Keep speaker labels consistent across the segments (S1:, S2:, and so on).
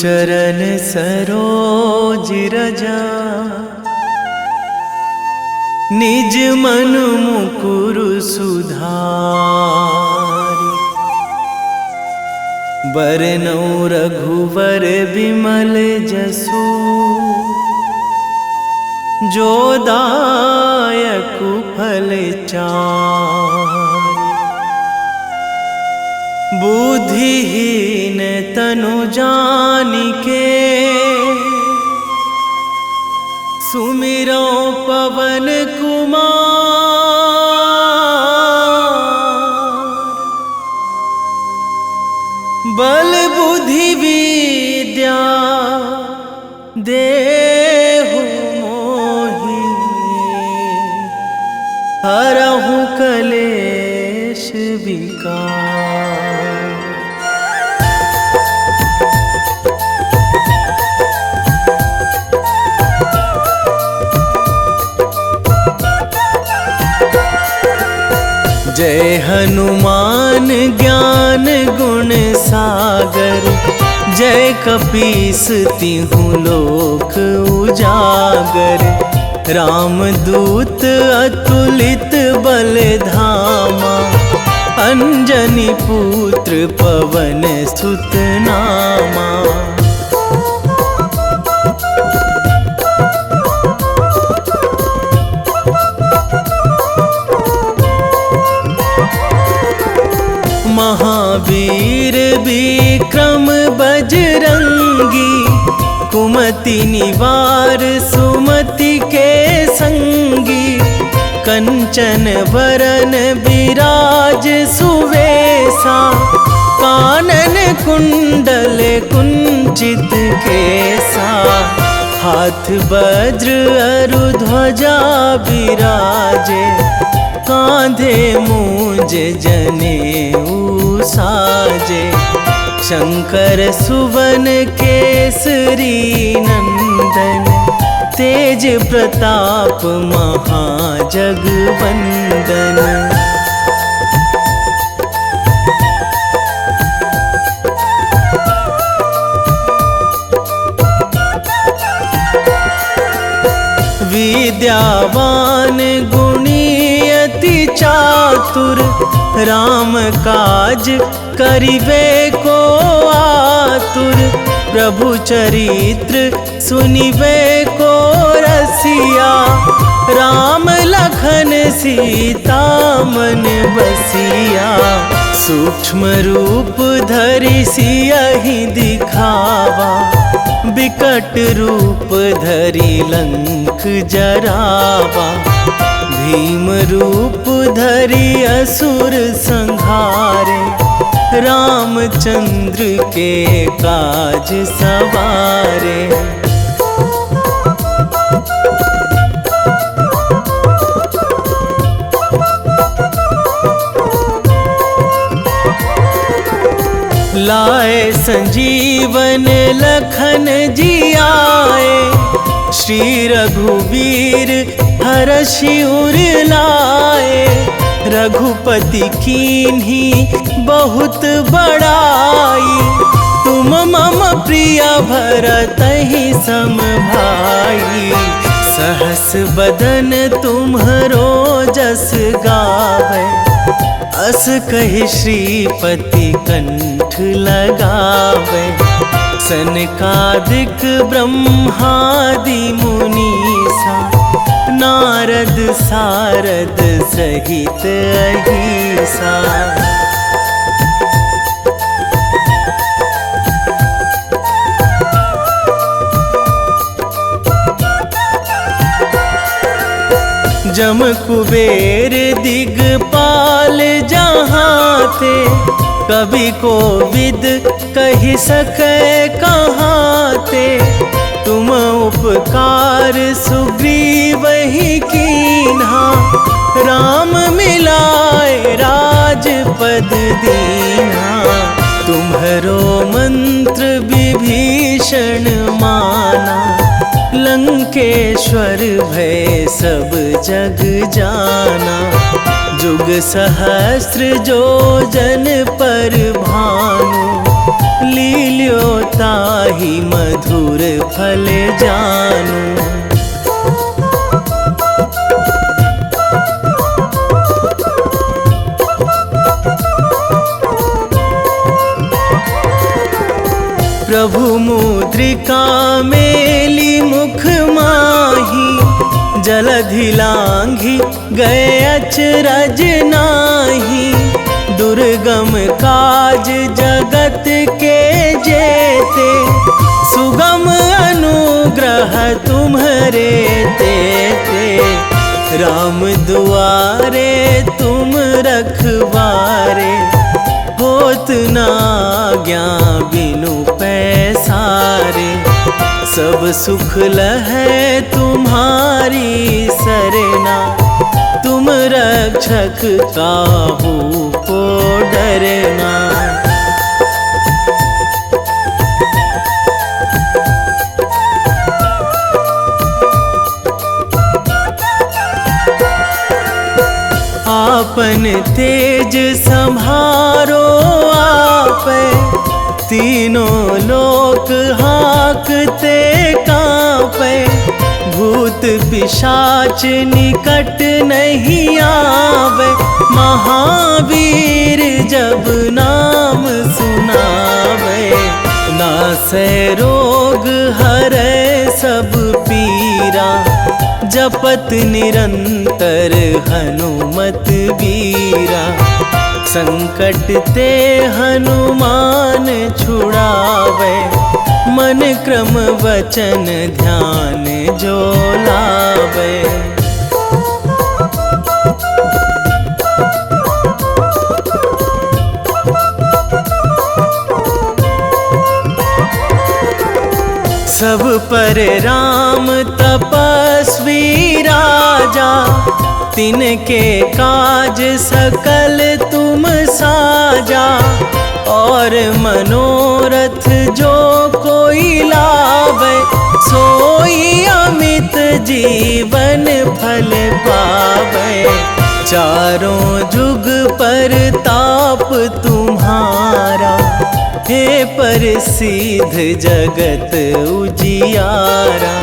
S1: चरण सरोज रजा, निज मन मुकुर सुधारि। बरनौ रघुवर बिमल जसु, जो दायक फल चारि। बुद्धिहीन तनु जानिके, सुमिरो पवन कुमार। बल बुद्धि विद्या देहु मोहि, हरहु कलेश विकार। जय हनुमान ज्ञान गुण सागर, जय कपीस तिहुँ लोक उजागर। रामदूत अतुलित बल धामा, अंजनी पुत्र पवन सुत नामा। महावीर विक्रम बजरंगी, कुमति निवार सुमति के संगी। कंचन वरन विराज सुवेशा, कानन कुंडल कुंचित केसा। हाथ वज्र अरु ध्वजा बिराजे, कांधे मूंज जनेऊ साजे। शंकर सुवन केसरी नंदन, तेज प्रताप महाजगवंदन। विद्यावान गुणी अति चातुर, राम काज करिबे को आतुर। प्रभु चरित्र सुनिबे को रसिया, राम लखन सीता मन बसिया। सूक्ष्म रूप धरि सियहि दिखावा, बिकट रूप धरि लंक जरावा। भीम रूप धरि असुर संहारे, रामचंद्र के काज सवारे। लाए संजीवन लखन जियाए, श्री रघुवीर हरषि उर लाए। रघुपति कीन्ही बहुत बड़ाई, तुम मम प्रिय भरतहि सम भाई। सहस बदन तुम्हरो जस गावै, अस कहि श्रीपति कंठ लगावै। सनकादिक ब्रह्मादि मुनीसा, नारद सारद सहित अहिसा। जम कुबेर दिगपाल जहाँ थे, कवि कोविद कहि सकै कहाँ ते। तुम उपकार सुग्रीवहि कीन्हा, राम मिलाए राजपद दीन्हा। तुम्हरो मंत्र विभीषण माना, लंकेश्वर भय सब जग जाना। जुग सहस्र जो जन पर भानु, लील्यो ताहि मधुर फल जानू। प्रभु मुद्रिका मेली मुख माही, जलधि लांघी गए अचरज नाही। दुर्गम काज जगत के जेते, सुगम अनुग्रह तुम्हरे तेते। राम दुआरे तुम रखवारे, होत ना आज्ञा बिनु पैसारे। सब सुख लहै तुम्हारी सरना, तुम रक्षक काहू को डरना। आपन तेज संभारो आपै, तीनों लोक हाकते कांपै। भूत पिशाच निकट नहीं आवे, महावीर जब नाम सुनावे। नासै रोग हरै सब पीरा, जपत निरंतर हनुमत बीरा। संकट ते हनुमान छुड़ावे, मन क्रम वचन ध्यान जो लावे। सब पर राम तपस्वी राजा, तिनके काज सकल तुम साजा। और मनोरथ जो कोई लावे, सोई अमित जीवन फल पावे। चारों जुग पर ताप तुम्हारा, हे प्रसिद्ध जगत उजियारा।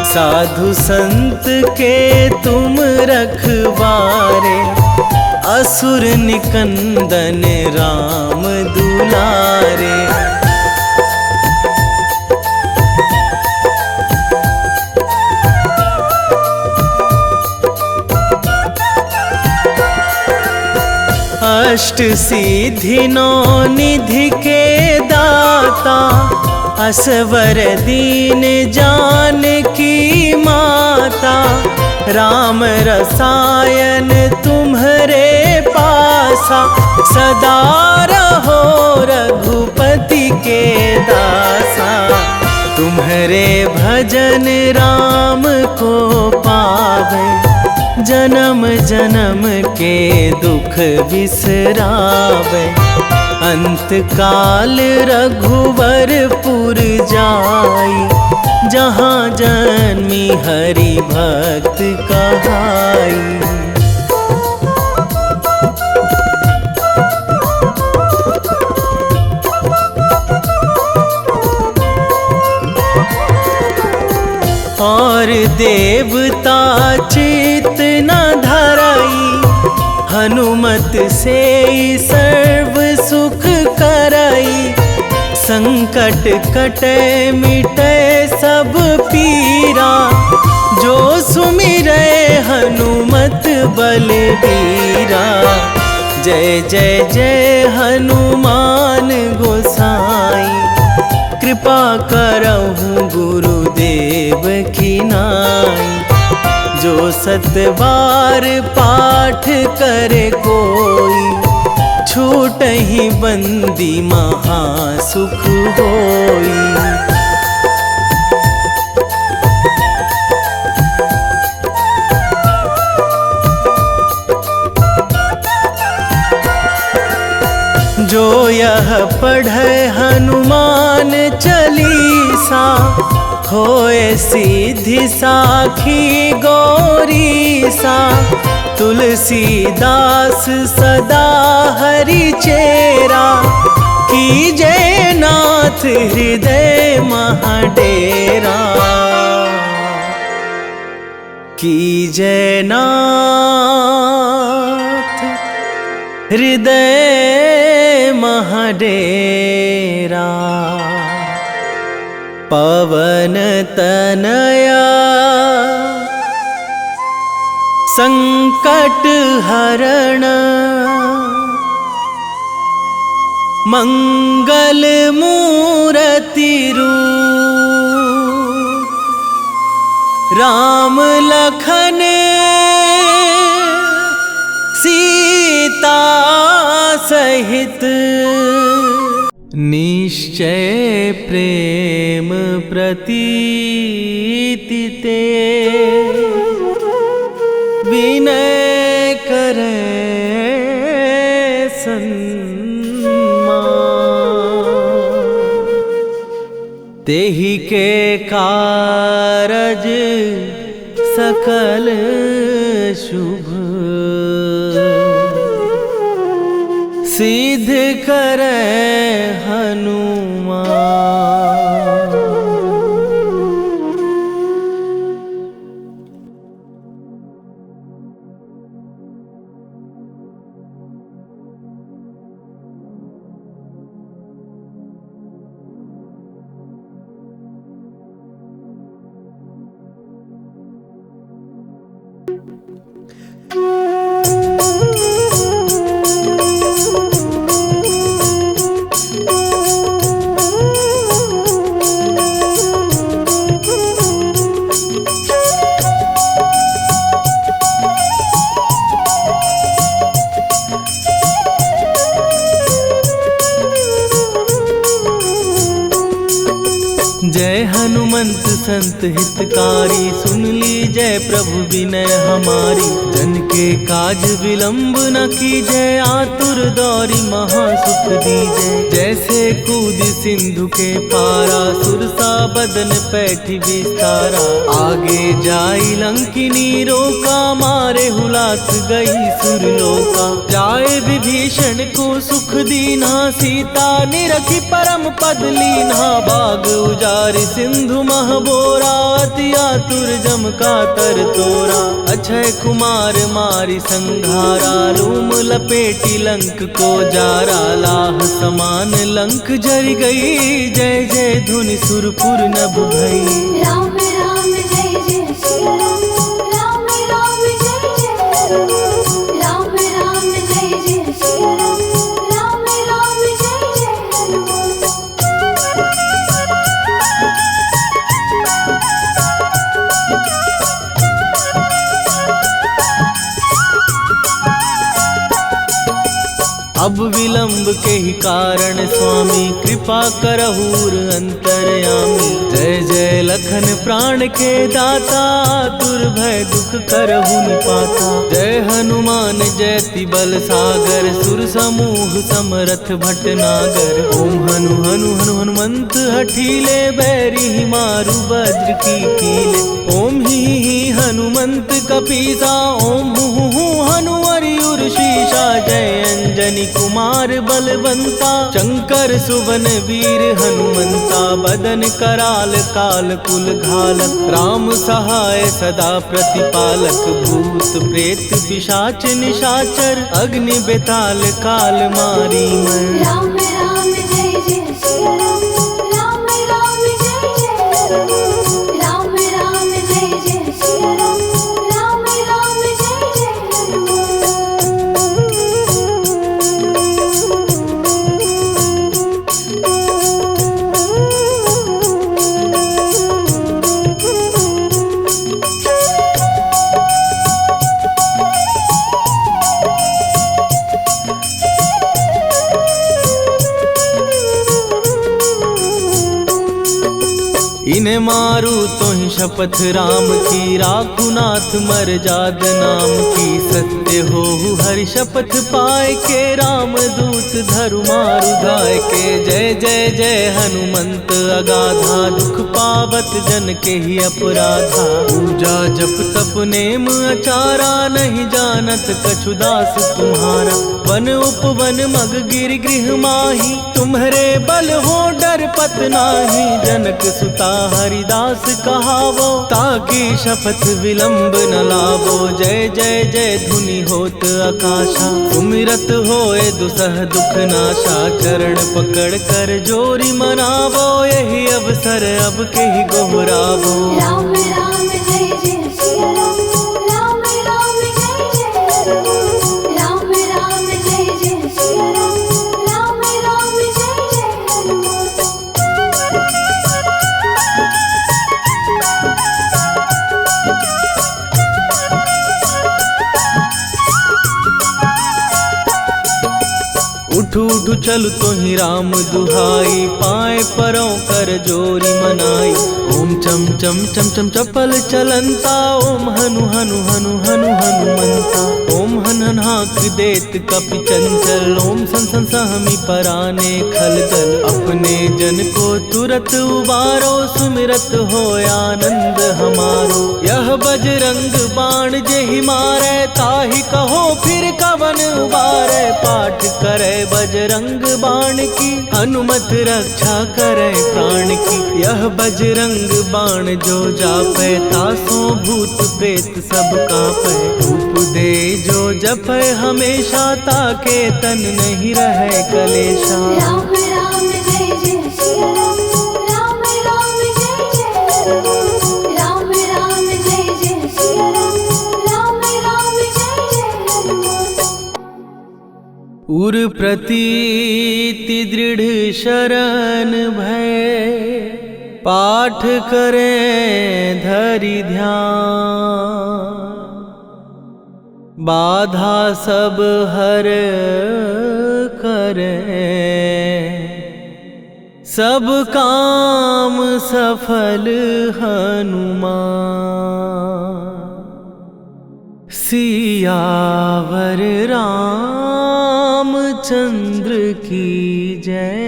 S1: साधु संत के तुम रखवारे, असुर निकंदन राम दुलारे। अष्ट सिद्धि नौ निधि के दाता, असवर दीन जानकी माता। राम रसायन तुम्हरे पासा, सदा रहो रघुपति के दासा। तुम्हरे भजन राम को पावे, जन्म जन्म के दुख बिसरावे। अंत काल रघुवरपुर जाई, जहाँ जन्मी हरि भक्त कहाई। और देवता चित न धरई, हनुमत से सर्व सुख करई। संकट कटे मिटे सब पीरा, जो सुमिरै हनुमत बलबीरा। जय जय जय हनुमान गोसाई, कृपा करहु गुरुदेव की नाई। जो सतबार पाठ करे कोई, छूटहि बंदी महासुख होई। जो यह पढ़े हनुमान चालीसा, होए सीधी साखी गौरीसा। तुलसीदास सदा हरि चेरा, कीजे नाथ हृदय महाडेरा, कीजे नाथ हृदय महाडेरा। पवन तनया संकट हरण, मंगल मूर्ति रूप, राम लखन सीता सहित, निश्चय प्रेम प्रतीति ते, विनय करे सन्मान। तेहि के कारज सकल शुभ, सिद्ध करे हनुमान। जय हनुमंत संत हितकारी, सुन लीजय प्रभु विनय हमारी। जन के काज विलंब न कीजय, आतुर दौरी महासुख दीजय। जैसे कूद सिंधु के पारा, सुरसा बदन पैठी विस्तारा। आगे जाई लंकिनी रोका, मारे हुलाक गई सुरलोका। जाए विभीषण को सुख दीना, सीता निरखी परम पद लीना। बाग उजारि सिंधु महबोरा, अति आतुर जम का तर तोरा। अक्षय कुमार मारी संघारा, रूम लपेटी लंक को जारा। लाह समान लंक जर गई, जय जय धुनि सुरपुर नभ भई।
S2: राम राम जय जय श्री राम, राम राम जय जय हनुमान। राम राम जय जय श्री राम, राम राम जय जय हनुमान।
S1: अब विलंब के ही कारण स्वामी, कृपा करहूर अंतरयामी। जय जय लखन प्राण के दाता, दुर्भय दुख करहु निपाता। जय हनुमान जयति बल सागर, सुर समूह समरथ भटनागर। ओम हनु हनु हनु हनुमंत हठीले, बैरी मारु वज्र की कीले। ओम ही हनुमंत कपीसा, ओम हूँ हनुमरि उर्शीषा। जय अंजनी कुमार बलवंता, शंकर सुवन वीर हनुमंता। बदन कराल काल कुल घालक, राम सहाय सदा प्रतिपालक। भूत प्रेत पिशाच निशाचर, अग्नि बेताल काल मारी मर।
S2: राम राम जय जय श्री राम, राम राम जय जय हनुमान। राम राम जय जय श्री राम, राम राम जय जय हनुमान।
S1: मैं मारू तो ही शपथ राम की, राखू नाथ मर्याद नाम की। सत्य हो हरि शपथ पाए के, राम दूत धरु मारु धाय के। जय जय जय हनुमंत अगाधा, दुख पावत जन के ही अपराधा। पूजा जप तप नेम अचारा, नहीं जानत कछु दास तुम्हारा। वन उपवन मग गिर गृह माही, तुम्हारे बल हो डर पत नाही। जनक सुता हरिदास कहावो, ताकि शपथ विलंब न लावो। जय जय जय धुनि होत आकाशा, सुमिरत होए दुसह दुख नाशा। चरण पकड़ कर जोरी मनावो, यही अवसर अब के ही गोहरावो।
S2: राम राम जय जय सिया राम, राम राम जय जय हनुमान। राम राम जय जय सिया राम, राम राम जय जय हनुमान।
S1: उठ उठ चल तो ही राम दुहाई, पाए परों कर जोरी मनाई। ओम चम चम चम चम चपल चलंता, ओम हनु हनु हनु हनु हनुमंता। ओम हन हन हाक देत कपि चंचल, ओम सन सन सहमी पराने खलदल। अपने जन को तुरत उबारो, सुमिरत हो आनंद हमारो। यह बजरंग बाण जेहि मारे, ताहि कहो फिर कवन उबारे। पाठ करे बजरंग बाण की, हनुमत रक्षा करे प्राण की। यह बजरंग बाण जो जापै, तासो भूत प्रेत सब कापै। धूप दे जो जपै हमेशा, ताके तन नहीं रहे कलेशा।
S2: राम राम जय जय सिया राम, राम राम जय जय हनुमान। राम राम जय जय सिया राम, राम राम जय जय हनुमान।
S1: उर प्रतीति दृढ़ शरण भय, पाठ करें धरि ध्यान। बाधा सब हर करें, सब काम सफल हनुमान। सियावर रामचंद्र की जय।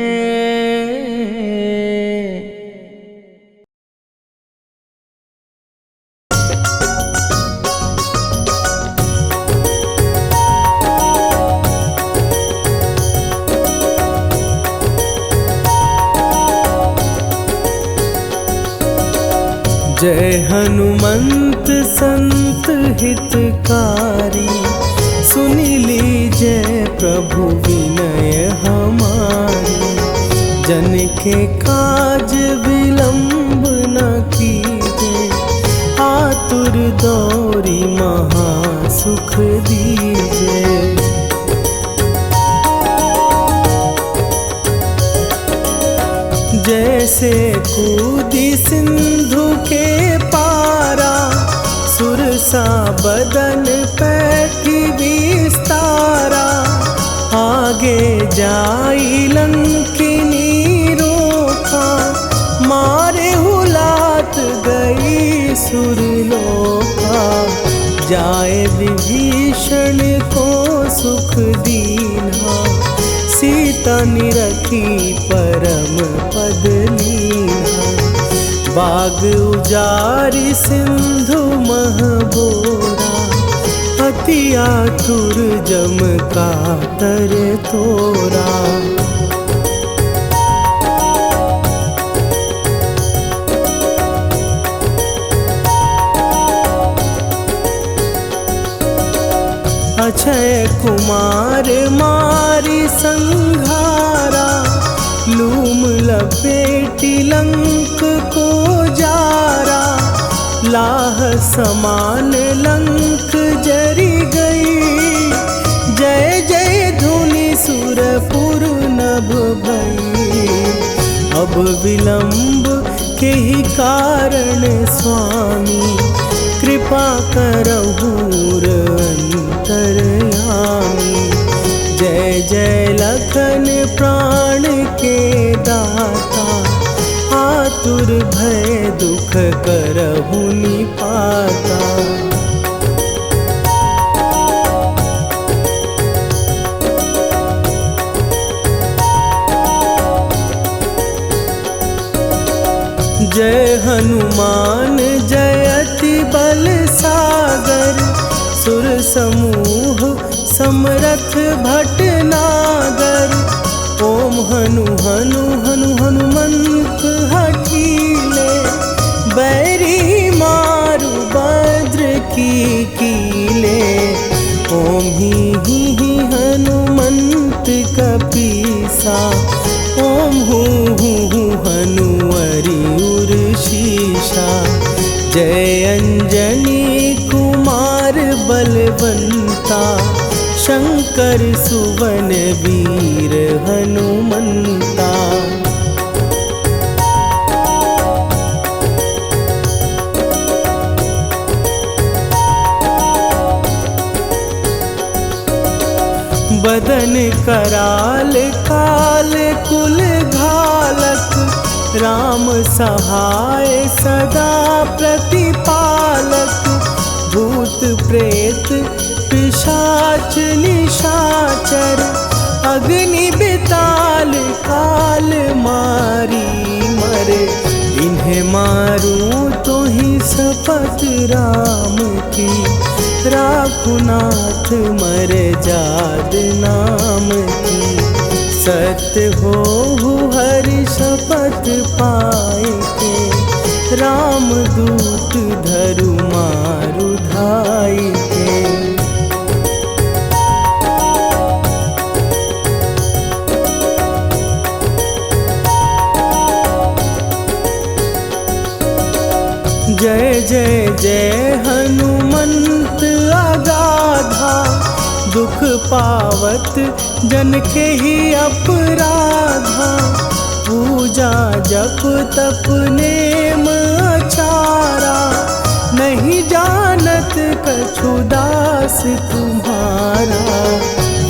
S1: जय हनुमंत संत हितकारी, सुनि लीजय प्रभु विनय हमारी। जन के काज विलंब न कीजे, आतुर दौरी महा सुख दीजे। जैसे कूदी सिंधु के पारा, सुरसा बदन पैठी विस्तारा। आगे जाई लंकिनी रोका, मारे हुलात गई सुरलोका। जाए विभीषण को सुख दीना, सीता निरखी परम पद लीना। बाग उजारि सिंधु मह बोरा, अति आतुर जम कातर तोरा। अक्षय कुमार मारी संघारा, लूम लपेटी लंक को जारा। लाह समान लंक जरी गई, जय जय धुनि सुरपुर नभ भई। अब विलंब के ही कारण स्वामी, कृपा करहु अंतरयामी। जय जय लखन प्राण के दाता, आतुर भय दुख करहु निपाता। जय हनुमान जयति बल सागर, सुर समूह समरथ भटनागर। ओम हनु हनु हनु हनुमंत हठीले, बैरी मारु भद्र की कीले। ओम ही हनुमंत कपीसा, ओम हूँ हनुवरि उर्शीषा। जय अंजनी कुमार बलवंता, शंकर सुवन वीर हनुमंता। बदन कराल काल कुल घालक, राम सहाय सदा प्रतिपालक। भूत प्रेत पिशाच निशाचर, अग्नि बिताल काल मारी मरे। इन्हें मारूं तो ही शपथ राम की, राखुनाथ मर जाद नाम की। सत्य हो हरि शपथ पाए के, राम दूत धरु मारु धाई के। जय जय जय हनुमंत अगाधा, दुख पावत जन के ही अपराधा। पूजा जप तप नेम आचारा, नहीं जानत कछु दास तुम्हारा।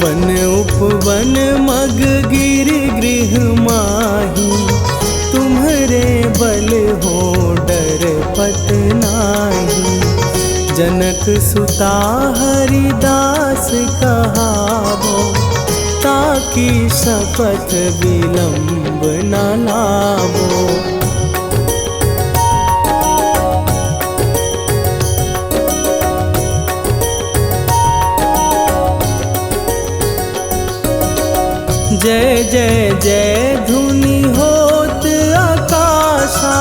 S1: वन उपवन मग गिर गृह माही, तुम्हरे बल हो डर पत नाही। जनक सुता हरिदास कहावो, ताकि शपथ विलंब न लावो। जय जय जय धुनि होत आकाशा,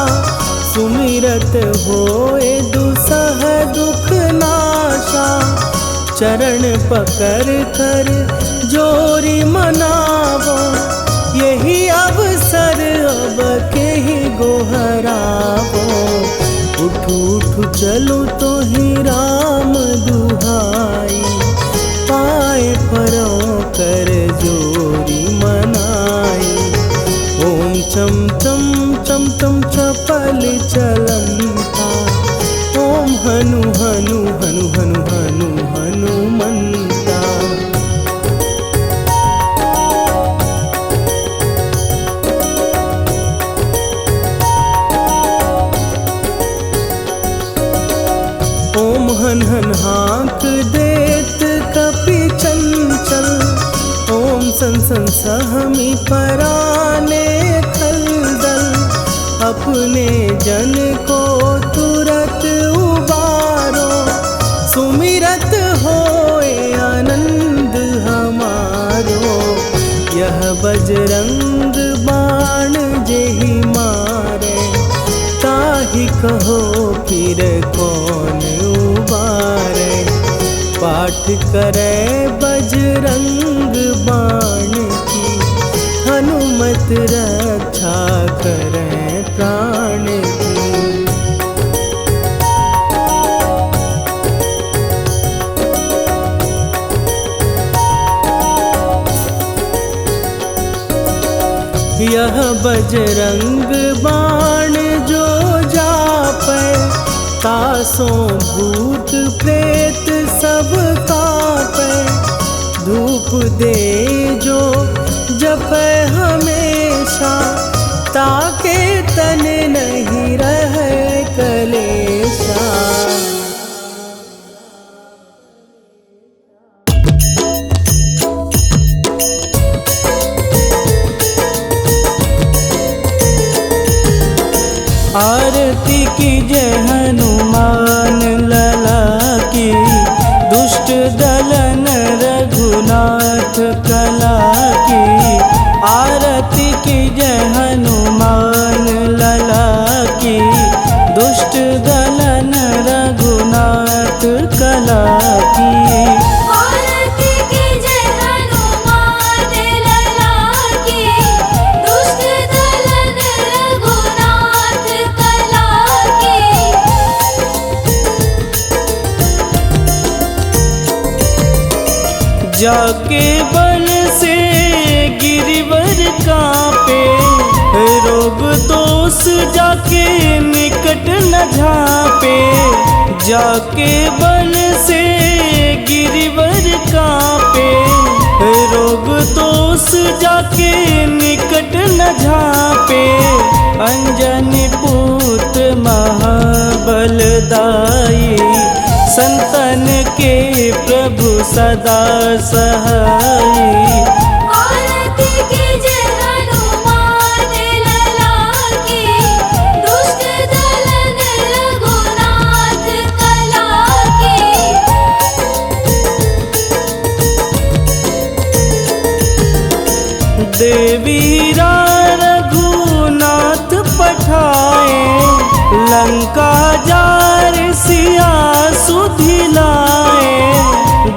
S1: सुमिरत होए दुसह दुख नाशा। चरण पकड़ कर जोरी मनावो, यही अवसर अब के ही गोहरावो। उठू उठू चलो तो ही राम दुहाई, पाए परों कर जोरी मनाई। ओम चम चम चम चम चपल चलंता, ओम हनु हनु हनु हनु हनु हनुमंता। ओम हन हन हाँक देत कपि चंचल, ओम सन सन सहमी पराने खलदल। अपने जन को तुरत उबारो, सुमिरत होए आनंद हमारो। यह बजरंग बाण जेहि मारे, ताहि कहो फिर कौन उबारे। पाठ करे बजरंग बाण की, हनुमत रक्षा करे प्राण की। यह बजरंग बाण जो जापै, तासों भूत प्रेत सब कापै। धूप दे जो जपै हमेशा, ताके तन जय हनुमान लला की, दुष्ट दलन रघुनाथ कला की। आरती की जय हनुमान लला की, दुष्ट दलन रघुनाथ कला की।
S2: आरती की जय हनुमान लला की, दुष्ट दलन रघुनाथ कला की।
S1: जाके बल से गिरिवर कांपे, रोग दोष जाके निकट न झांपे। जाके बल से गिरिवर कांपे, रोग दोष जाके निकट न झांपे। अंजनी पुत्र महाबलदाई, संतन के प्रभु सदा सहाई।
S2: आरती की जय हनुमान लला की, दुष्ट दलन रघुनाथ कला की।
S1: देवीरा रघुनाथ पठाए, लंका जार सिया सुधिलाए।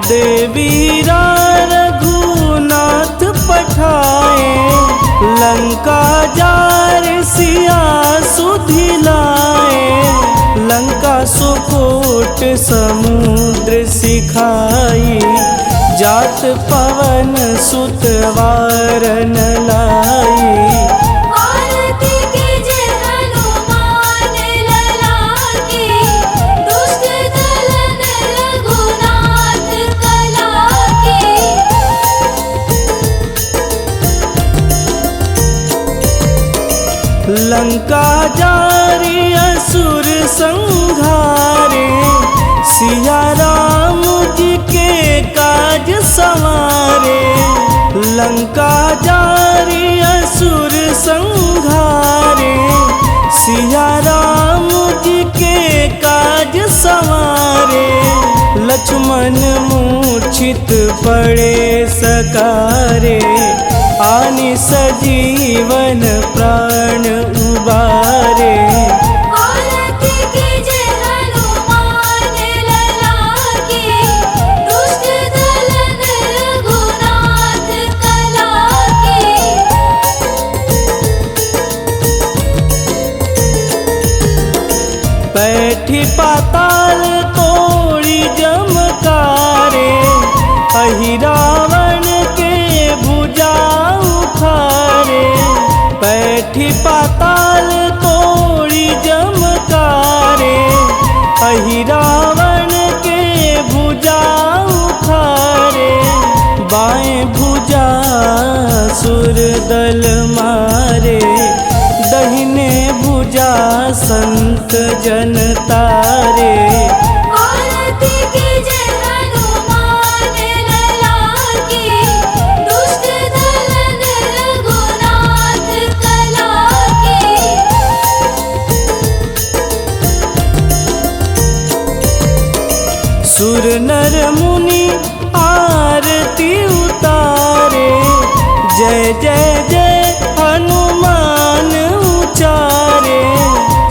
S1: देवीरा रघुनाथ पठाए, लंका जार सिया सुधिलाए। लंका सुकोट समुद्र सिखाई, जात पवन सुत वारन लाई।
S2: आरती की जय हनुमान लला की, दुष्ट दलन रघुनाथ कला की।
S1: लंका जारी असुर संघारे, सिया राम जी के काज संवारे। लंका जारी असुर संघारे, सिया राम जी के काज संवारे। लक्ष्मण मूर्छित पड़े सकारे, आनि सजीवन प्राण उबारे।
S2: आरती की जय हनुमान लला की, दुष्ट दलन रघुनाथ कला की।
S1: बैठी पाताल तोड़ी जमकारे, अहि रावण के भुजा उखारे। बैठी पाताल तोड़ी जमकारे, अहि रावण के भुजा उखारे। बाएं भुजा सुर दल मारे, दहिने भुजा संत जन तारे।
S2: आरती की जय हनुमान लला की, दुष्ट दलन रघुनाथ कला की।
S1: सुर नर मुनि आरती उतारे, जय जय जय हनुमान उचारे।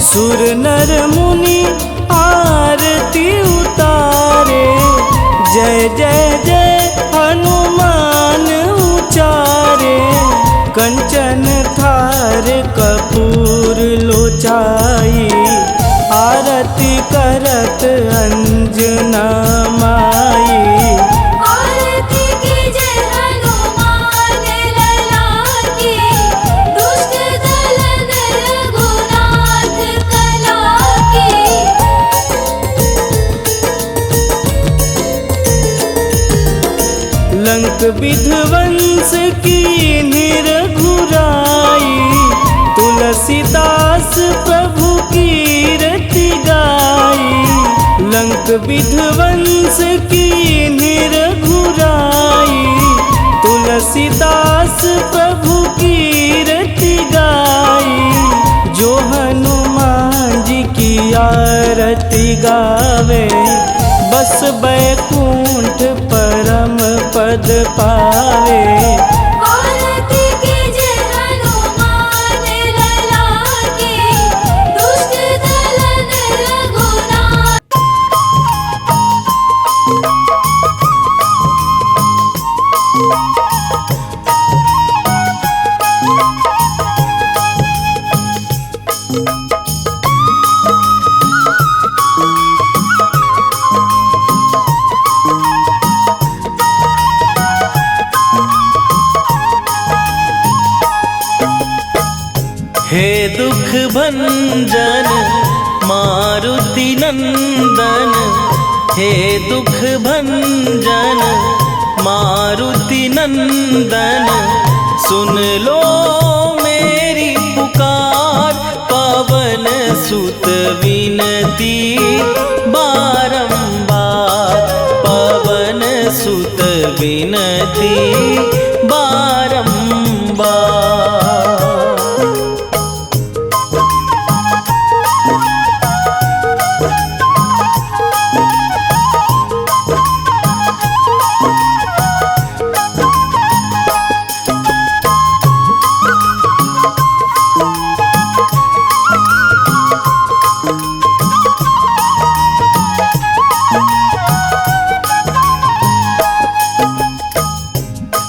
S1: सुर नर मुनि आरती उतारे, जय जय जय हनुमान उचारे। कंचन थार कपूर लोचाई, आरती करत अंजना माई।
S2: आरती की जय हनुमान लला की, दुष्ट दलन रघुनाथ कला की।
S1: लंक विध्वंस की निरघुराई, तुलसीदास प्रभु कीरति गाई। लंक विध्वंस की निरघुराई, तुलसीदास प्रभु कीरति गाई। जो हनुमान जी की आरती गावे, बस बैकुंठ परम पद पावे।
S2: आरती कीजे हनुमान लला की, दुष्ट दलन रघुनाथ।
S1: हे दुख भंजन मारुति नंदन, हे दुख भंजन मारुति नंदन, सुन लो मेरी पुकार। पवन सुत विनती बारंबार, पवन सुत विनती बारंबार।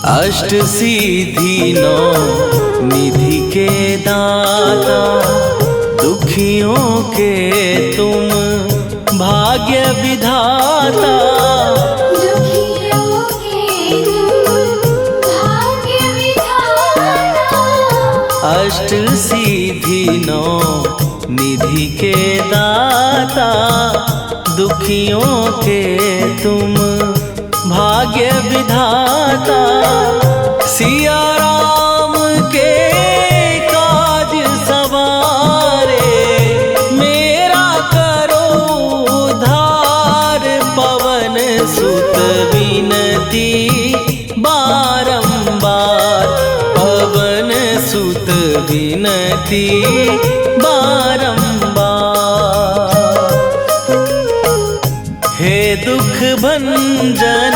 S1: अष्ट सिद्धि नौ निधि के दाता, दुखियों के तुम भाग्य विधाता।
S2: दुखियों के तुम भाग्य विधाता।
S1: अष्ट सिद्धि नौ निधि के दाता, दुखियों के तुम भाग्य विधाता। सिया राम के काज सवारे, मेरा करो उद्धार। पवन सुत विनती बारंबार, पवन सुत विनती बारंबार। हे दुख भंजन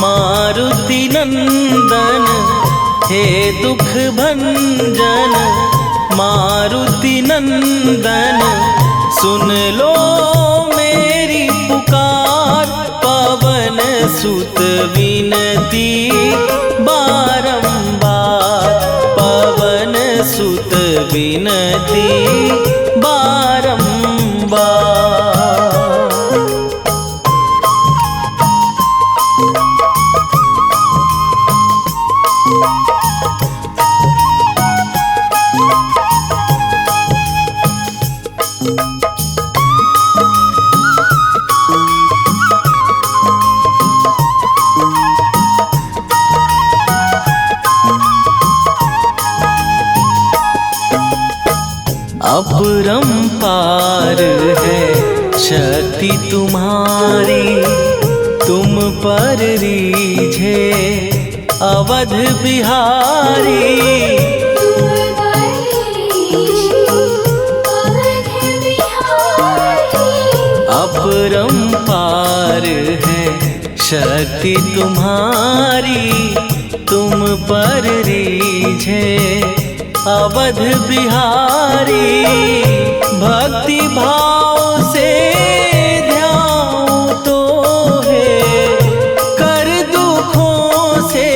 S1: मारुति नंदन, हे दुख भंजन मारुति नंदन, सुन लो मेरी पुकार। पवन सुत विनती बारंबार, पवन सुत विनती बारंबार। अपरंपार है शक्ति तुम्हारी, तुम पर रीझे अवध बिहारी। अपरंपार है शक्ति तुम्हारी, तुम पर रीझे अवध बिहारी। भक्ति भाव से ध्यान तो है, कर दुखों से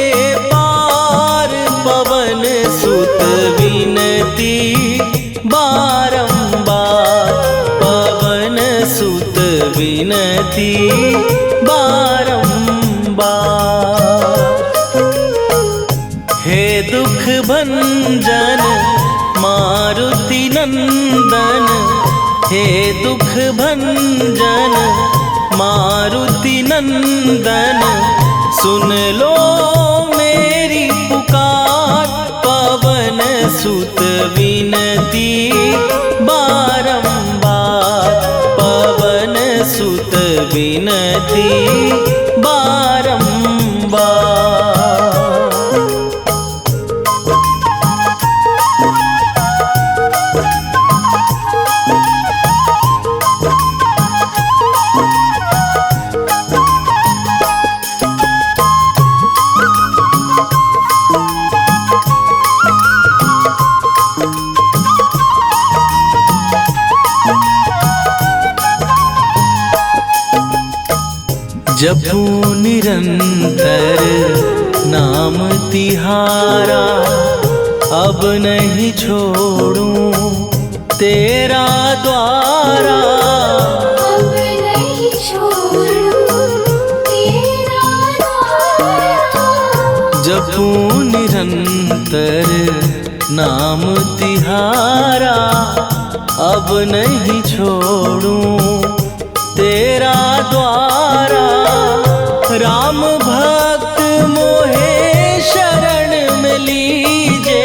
S1: पार। पवन सुत विनती बारंबार, पवन सुत विनती बारंबार। हे दुख भंजन मारुति नंदन, हे दुख भंजन मारुति नंदन, सुन लो मेरी पुकार। पवन सुत विनती बारंबार, पवन सुत विनती बारंबार। जपू निरंतर नाम तिहारा, अब नहीं छोड़ूं तेरा द्वारा।
S2: अब नहीं छोड़ूं तेरा द्वारा।
S1: जपू निरंतर नाम तिहारा, अब नहीं छोड़ूं तेरा द्वारा। राम भक्त मोहे शरण में लीजे,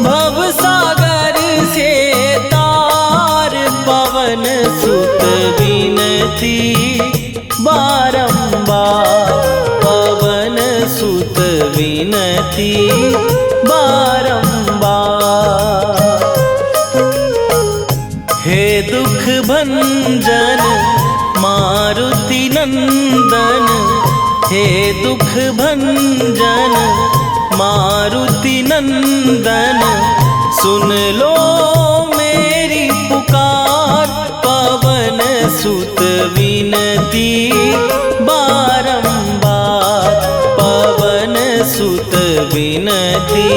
S1: भव सागर से तार पवन सुत विनती बारंबार। पवन सुत विनती बारंबार। हे दुख भंजन मारुति नंदन, हे दुख भंजन मारुति नंदन, सुन लो मेरी पुकार। पवन सुत विनती बारंबार। पवन सुत विनती